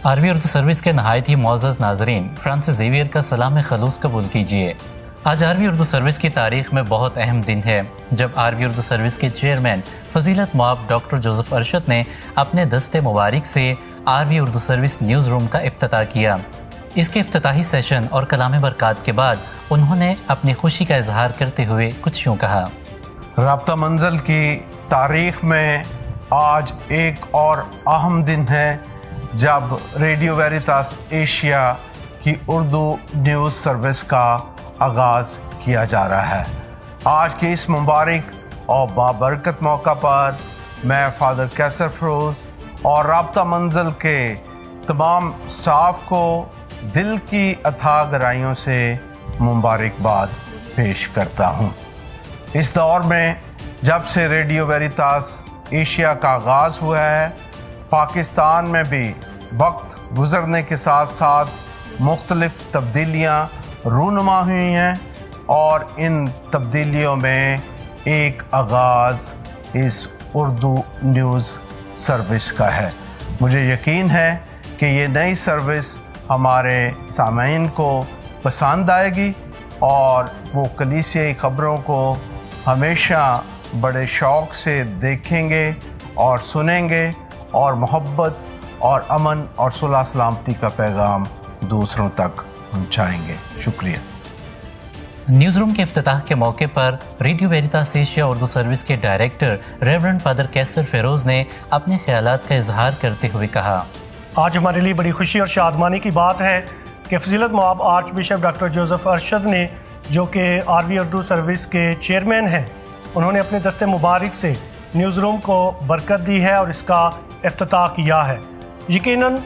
RV Urdu service के नहायत ही मुअज़्ज़ज़ नाज़रीन, फ्रांसिस ज़ेवियर का सलाम खलूस कबूल कीजिए। आज आरवी उर्दू सर्विस की तारीख में बहुत अहम दिन है जब आरवी उर्दू सर्विस के चेयरमैन फजीलत मआब डॉक्टर जोसेफ अरशद ने अपने दस्ते मुबारक से RV Urdu service news room का इफ्तिताह किया। इसके इफ्तिताही सेशन और कलाम बरक़ात के बाद उन्होंने अपनी खुशी का इजहार करते हुए कुछ यूँ कहा। राब्ता मंजिल की तारीख में आज एक और अहम दिन है जब रेडियो वेरितास एशिया की उर्दू न्यूज़ सर्विस का आगाज़ किया जा रहा है। आज के इस मुबारक और बाबरकत मौका पर मैं फादर कैसर फरोज़ और राब्ता मंजिल के तमाम स्टाफ को दिल की अथाह गहराइयों से मुबारकबाद पेश करता हूँ। इस दौर में जब से रेडियो वेरितास एशिया का आगाज़ हुआ है, पाकिस्तान में भी वक्त गुज़रने के साथ साथ मुख्तलिफ़ तब्दीलियाँ रूनुमा हुई हैं और इन तब्दीलियों में एक आगाज़ इस उर्दू न्यूज़ सर्विस का है। मुझे यकीन है कि ये नई सर्विस हमारे सामीन को पसंद आएगी और वो कलीसियाई ख़बरों को हमेशा बड़े शौक़ से देखेंगे और सुनेंगे और मोहब्बत और अमन और सुलह सलामती का पैगाम दूसरों तक पहुँचाएंगे। शुक्रिया। न्यूज़ रूम के इफ्तिताह के मौके पर रेडियो वेरितास एशिया उर्दू सर्विस के डायरेक्टर रेवरेंड फादर कैसर फेरोज़ ने अपने ख्यालात का इजहार करते हुए कहा। आज हमारे लिए बड़ी खुशी और शादमानी की बात है कि फजीलत मआब archbishop doctor Joseph Arshad ने, जो कि आरवी उर्दू सर्विस के चेयरमैन हैं, उन्होंने अपने दस्ते मुबारक से न्यूज़ रूम को बरकत दी है और इसका इफ्तिताह किया है। यकीनन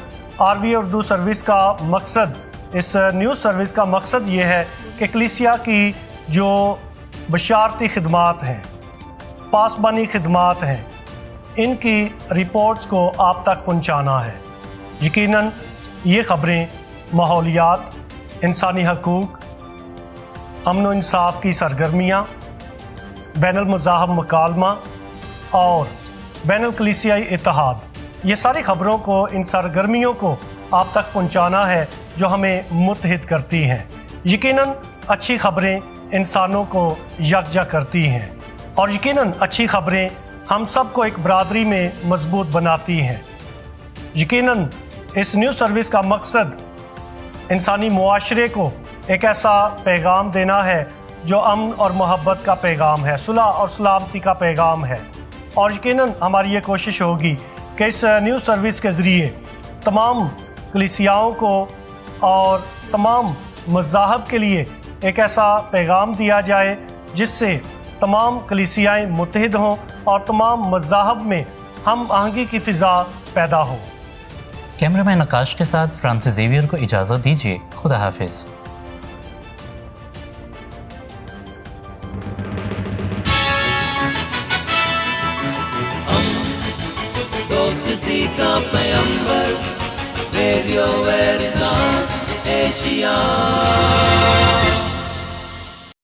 आरवी उर्दू सर्विस का मकसद, इस न्यूज़ सर्विस का मकसद ये है कि कलीसिया की जो बशारती खिदमात हैं, पासबानी खिदमात हैं, इनकी रिपोर्ट्स को आप तक पहुँचाना है। यकीनन ये ख़बरें माहौलियात, इंसानी हकूक़, अमन व इंसाफ की सरगर्मियाँ, बैनुल मज़ाहब मकालमा और बैनुल कलीसियाई इत्तेहाद, ये सारी ख़बरों को, इन सरगर्मियों को आप तक पहुँचाना है जो हमें मुत्तहिद करती हैं। यकीनन अच्छी ख़बरें इंसानों को यकजा करती हैं और यकीनन अच्छी ख़बरें हम सब को एक बरादरी में मजबूत बनाती हैं। यकीनन इस न्यूज़ सर्विस का मकसद इंसानी मुआशरे को एक ऐसा पैगाम देना है जो अमन और मोहब्बत का पैगाम है, सुलह और सलामती का पैगाम है। और यकीनन हमारी ये कोशिश होगी कि इस न्यूज़ सर्विस के ज़रिए तमाम कलीसियाओं को और तमाम मज़ाहब के लिए एक ऐसा पैगाम दिया जाए जिससे तमाम कलीसियाएँ मुत्तहिद हों और तमाम मज़ाहब में हम आहंगी की फ़िज़ा पैदा हो। कैमरामैन आकाश के साथ फ्रांसिस ज़ेवियर को इजाज़त दीजिए। खुदा हाफिज़। दोस्ती का पैगंबर रेडियो वेरितास एशिया।